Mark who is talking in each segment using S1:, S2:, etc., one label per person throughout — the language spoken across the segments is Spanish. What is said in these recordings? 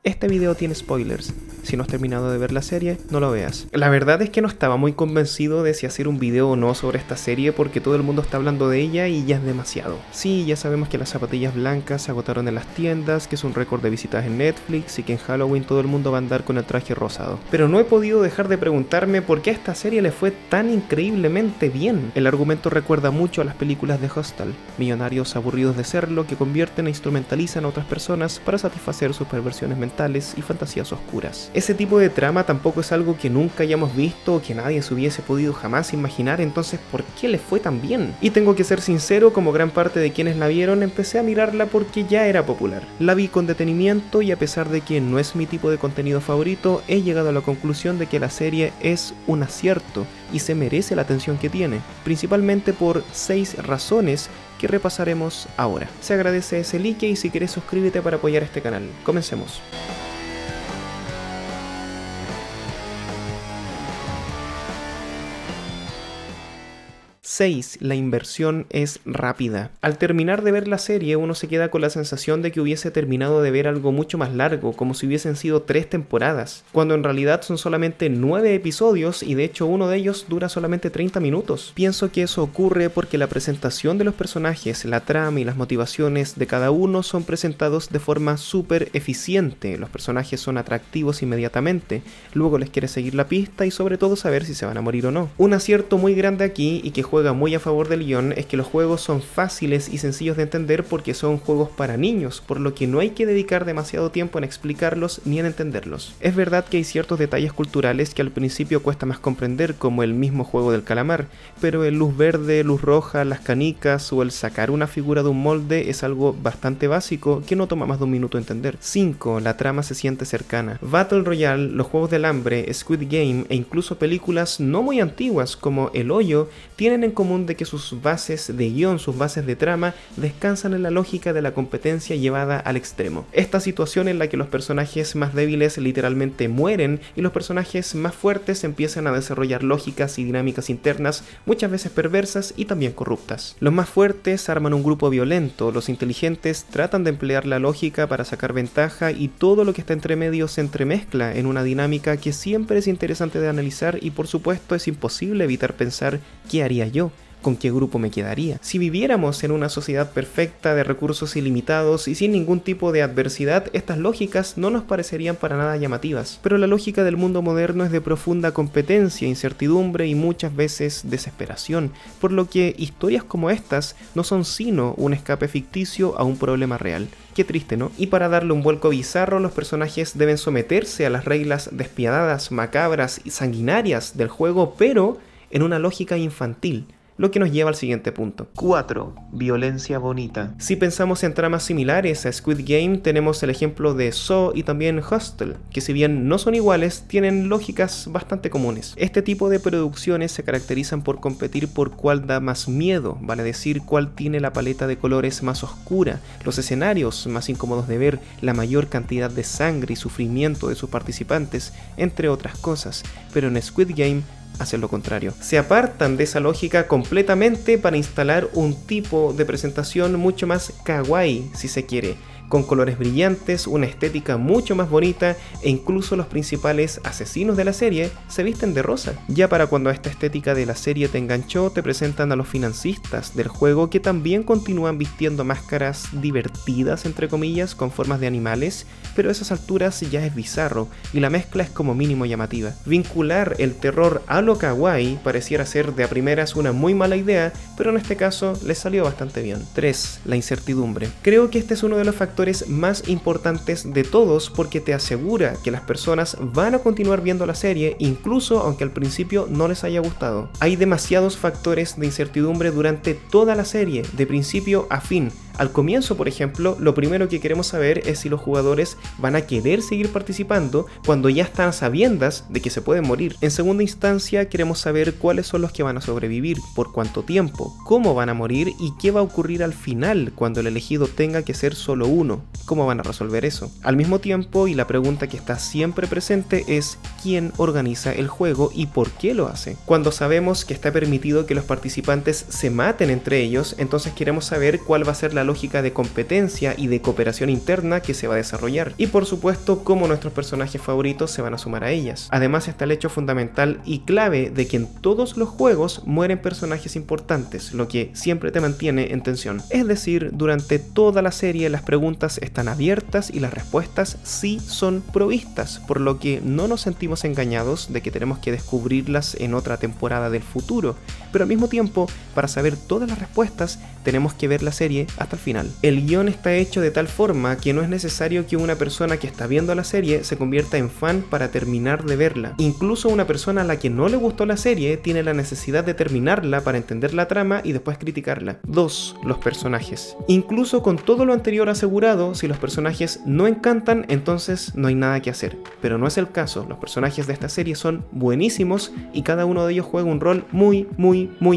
S1: Este video tiene spoilers. Si no has terminado de ver la serie, no lo veas. La verdad es que no estaba muy convencido de si hacer un video o no sobre esta serie porque todo el mundo está hablando de ella y ya es demasiado. Sí, ya sabemos que las zapatillas blancas se agotaron en las tiendas, que es un récord de visitas en Netflix y que en Halloween todo el mundo va a andar con el traje rosado. Pero no he podido dejar de preguntarme por qué a esta serie le fue tan increíblemente bien. El argumento recuerda mucho a las películas de Hostel, millonarios aburridos de serlo que convierten e instrumentalizan a otras personas para satisfacer sus perversiones mentales y fantasías oscuras. Ese tipo de trama tampoco es algo que nunca hayamos visto o que nadie se hubiese podido jamás imaginar, entonces ¿por qué le fue tan bien? Y tengo que ser sincero, como gran parte de quienes la vieron, empecé a mirarla porque ya era popular. La vi con detenimiento y a pesar de que no es mi tipo de contenido favorito, he llegado a la conclusión de que la serie es un acierto y se merece la atención que tiene, principalmente por 6 razones que repasaremos ahora. Se agradece ese like y si quieres suscríbete para apoyar este canal. Comencemos. 6. La inversión es rápida. Al terminar de ver la serie, uno se queda con la sensación de que hubiese terminado de ver algo mucho más largo, como si hubiesen sido 3 temporadas, cuando en realidad son solamente 9 episodios y de hecho uno de ellos dura solamente 30 minutos. Pienso que eso ocurre porque la presentación de los personajes, la trama y las motivaciones de cada uno son presentados de forma súper eficiente. Los personajes son atractivos inmediatamente, luego les quieres seguir la pista y sobre todo saber si se van a morir o no. Un acierto muy grande aquí y que juega muy a favor del guión es que los juegos son fáciles y sencillos de entender porque son juegos para niños, por lo que no hay que dedicar demasiado tiempo en explicarlos ni en entenderlos. Es verdad que hay ciertos detalles culturales que al principio cuesta más comprender, como el mismo juego del calamar, pero el luz verde, luz roja, las canicas o el sacar una figura de un molde es algo bastante básico que no toma más de un minuto entender. 5. La trama se siente cercana. Battle Royale, los juegos del hambre, Squid Game e incluso películas no muy antiguas como El Hoyo tienen en común de que sus bases de guión, sus bases de trama, descansan en la lógica de la competencia llevada al extremo. Esta situación en la que los personajes más débiles literalmente mueren y los personajes más fuertes empiezan a desarrollar lógicas y dinámicas internas, muchas veces perversas y también corruptas. Los más fuertes arman un grupo violento, los inteligentes tratan de emplear la lógica para sacar ventaja y todo lo que está entre medio se entremezcla en una dinámica que siempre es interesante de analizar y por supuesto es imposible evitar pensar ¿qué haría yo? ¿Con qué grupo me quedaría? Si viviéramos en una sociedad perfecta de recursos ilimitados y sin ningún tipo de adversidad, estas lógicas no nos parecerían para nada llamativas. Pero la lógica del mundo moderno es de profunda competencia, incertidumbre y muchas veces desesperación, por lo que historias como estas no son sino un escape ficticio a un problema real. Qué triste, ¿no? Y para darle un vuelco bizarro, los personajes deben someterse a las reglas despiadadas, macabras y sanguinarias del juego, pero en una lógica infantil. Lo que nos lleva al siguiente punto. 4. Violencia bonita. Si pensamos en tramas similares a Squid Game, tenemos el ejemplo de Saw y también Hostel, que si bien no son iguales, tienen lógicas bastante comunes. Este tipo de producciones se caracterizan por competir por cuál da más miedo, vale decir, cuál tiene la paleta de colores más oscura, los escenarios más incómodos de ver, la mayor cantidad de sangre y sufrimiento de sus participantes, entre otras cosas. Pero en Squid Game hacen lo contrario. Se apartan de esa lógica completamente para instalar un tipo de presentación mucho más kawaii, si se quiere, con colores brillantes, una estética mucho más bonita e incluso los principales asesinos de la serie se visten de rosa. Ya para cuando esta estética de la serie te enganchó, te presentan a los financistas del juego que también continúan vistiendo máscaras divertidas, entre comillas, con formas de animales, pero a esas alturas ya es bizarro y la mezcla es como mínimo llamativa. Vincular el terror a lo kawaii pareciera ser de a primeras una muy mala idea, pero en este caso les salió bastante bien. 3. La incertidumbre. Creo que este es uno de los factores más importantes de todos porque te asegura que las personas van a continuar viendo la serie incluso aunque al principio no les haya gustado. Hay demasiados factores de incertidumbre durante toda la serie, de principio a fin. Al comienzo, por ejemplo, lo primero que queremos saber es si los jugadores van a querer seguir participando cuando ya están a sabiendas de que se pueden morir. En segunda instancia, queremos saber cuáles son los que van a sobrevivir, por cuánto tiempo, cómo van a morir y qué va a ocurrir al final cuando el elegido tenga que ser solo uno. 1. ¿Cómo van a resolver eso? Al mismo tiempo, y la pregunta que está siempre presente es ¿quién organiza el juego y por qué lo hace? Cuando sabemos que está permitido que los participantes se maten entre ellos, entonces queremos saber cuál va a ser la lógica de competencia y de cooperación interna que se va a desarrollar. Y por supuesto, cómo nuestros personajes favoritos se van a sumar a ellas. Además está el hecho fundamental y clave de que en todos los juegos mueren personajes importantes, lo que siempre te mantiene en tensión. Es decir, durante toda la serie las preguntas están abiertas y las respuestas sí son provistas, por lo que no nos sentimos engañados de que tenemos que descubrirlas en otra temporada del futuro, pero al mismo tiempo, para saber todas las respuestas, tenemos que ver la serie hasta el final. El guión está hecho de tal forma que no es necesario que una persona que está viendo la serie se convierta en fan para terminar de verla. Incluso una persona a la que no le gustó la serie tiene la necesidad de terminarla para entender la trama y después criticarla. 2. Los personajes. Incluso con todo lo anterior asegurado, si los personajes no encantan, entonces no hay nada que hacer. Pero no es el caso, los personajes de esta serie son buenísimos y cada uno de ellos juega un rol muy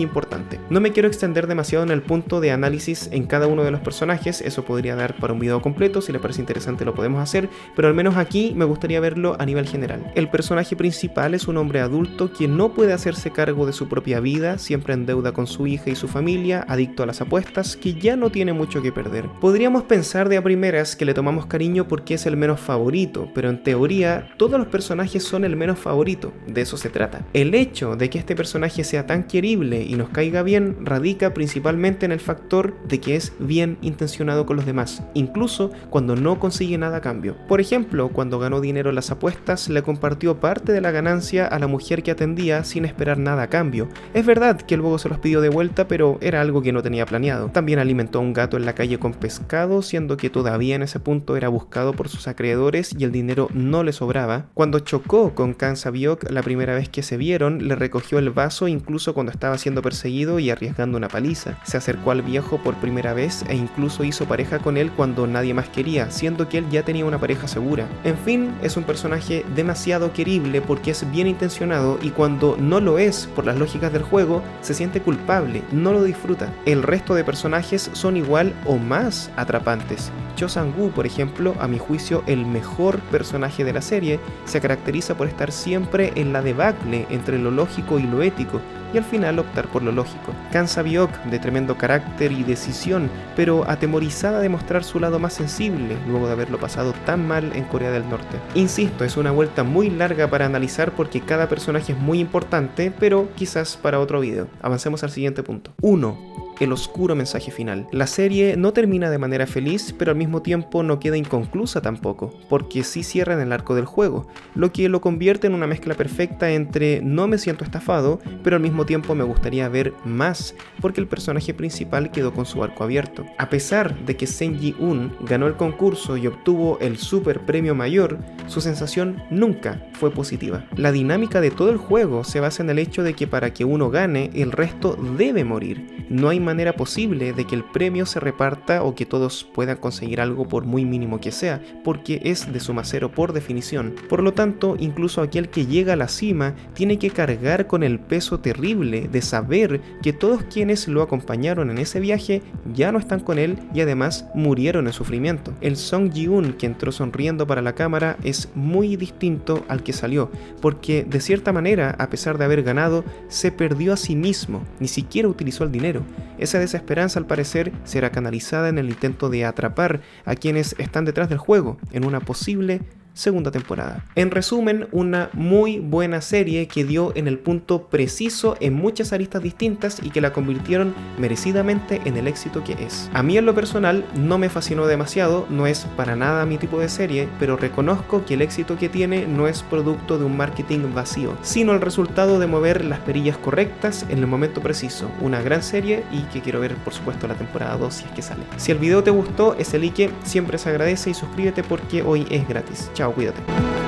S1: importante. No me quiero extender demasiado en el punto de análisis en cada uno de los personajes, eso podría dar para un video completo, si les parece interesante lo podemos hacer, pero al menos aquí me gustaría verlo a nivel general. El personaje principal es un hombre adulto quien no puede hacerse cargo de su propia vida, siempre en deuda con su hija y su familia, adicto a las apuestas, que ya no tiene mucho que perder. Podríamos pensar de a primeras que le tomamos cariño porque es el menos favorito, pero en teoría todos los personajes son el menos favorito, de eso se trata. El hecho de que este personaje sea tan querible y nos caiga bien radica principalmente en el factor de que es bien intencionado con los demás, incluso cuando no consigue nada a cambio. Por ejemplo, cuando ganó dinero en las apuestas, le compartió parte de la ganancia a la mujer que atendía sin esperar nada a cambio. Es verdad que luego se los pidió de vuelta, pero era algo que no tenía planeado. También alimentó a un gato en la calle con pescado, siendo que todavía en ese punto era buscado por sus acreedores y el dinero no le sobraba. Cuando chocó con Kang Sabiok la primera vez que se vieron, le recogió el vaso incluso cuando estaba siendo perseguido y arriesgando una paliza. Se acercó al viejo por primera vez e incluso hizo pareja con él cuando nadie más quería, siendo que él ya tenía una pareja segura. En fin, es un personaje demasiado querible porque es bien intencionado y cuando no lo es por las lógicas del juego, se siente culpable, no lo disfruta. El resto de personajes son igual o más atrapantes. Cho Sang-woo, por ejemplo, a mi juicio el mejor personaje de la serie, se caracteriza por estar siempre en la debacle entre lo lógico y lo ético, y al final optar por lo lógico. Kang Sabiok, de tremendo carácter y decisión, pero atemorizada de mostrar su lado más sensible, luego de haberlo pasado tan mal en Corea del Norte. Insisto, es una vuelta muy larga para analizar porque cada personaje es muy importante, pero quizás para otro video. Avancemos al siguiente punto. 1. El oscuro mensaje final. La serie no termina de manera feliz, pero al mismo tiempo no queda inconclusa tampoco, porque sí cierra en el arco del juego, lo que lo convierte en una mezcla perfecta entre no me siento estafado, pero al mismo tiempo me gustaría ver más, porque el personaje principal quedó con su arco abierto. A pesar de que Seng Ji-un ganó el concurso y obtuvo el super premio mayor, su sensación nunca fue positiva. La dinámica de todo el juego se basa en el hecho de que para que uno gane, el resto debe morir. No hay manera posible de que el premio se reparta o que todos puedan conseguir algo por muy mínimo que sea, porque es de suma cero por definición. Por lo tanto, incluso aquel que llega a la cima tiene que cargar con el peso terrible de saber que todos quienes lo acompañaron en ese viaje ya no están con él y además murieron en sufrimiento. El Song Ji-un que entró sonriendo para la cámara es muy distinto al que salió, porque de cierta manera, a pesar de haber ganado, se perdió a sí mismo, ni siquiera utilizó el dinero. Esa desesperanza al parecer será canalizada en el intento de atrapar a quienes están detrás del juego en una posible segunda temporada. En resumen, una muy buena serie que dio en el punto preciso en muchas aristas distintas y que la convirtieron merecidamente en el éxito que es. A mí en lo personal no me fascinó demasiado, no es para nada mi tipo de serie, pero reconozco que el éxito que tiene no es producto de un marketing vacío, sino el resultado de mover las perillas correctas en el momento preciso. Una gran serie y que quiero ver por supuesto la temporada 2 si es que sale. Si el video te gustó, ese like siempre se agradece y suscríbete porque hoy es gratis. Chao, cuídate.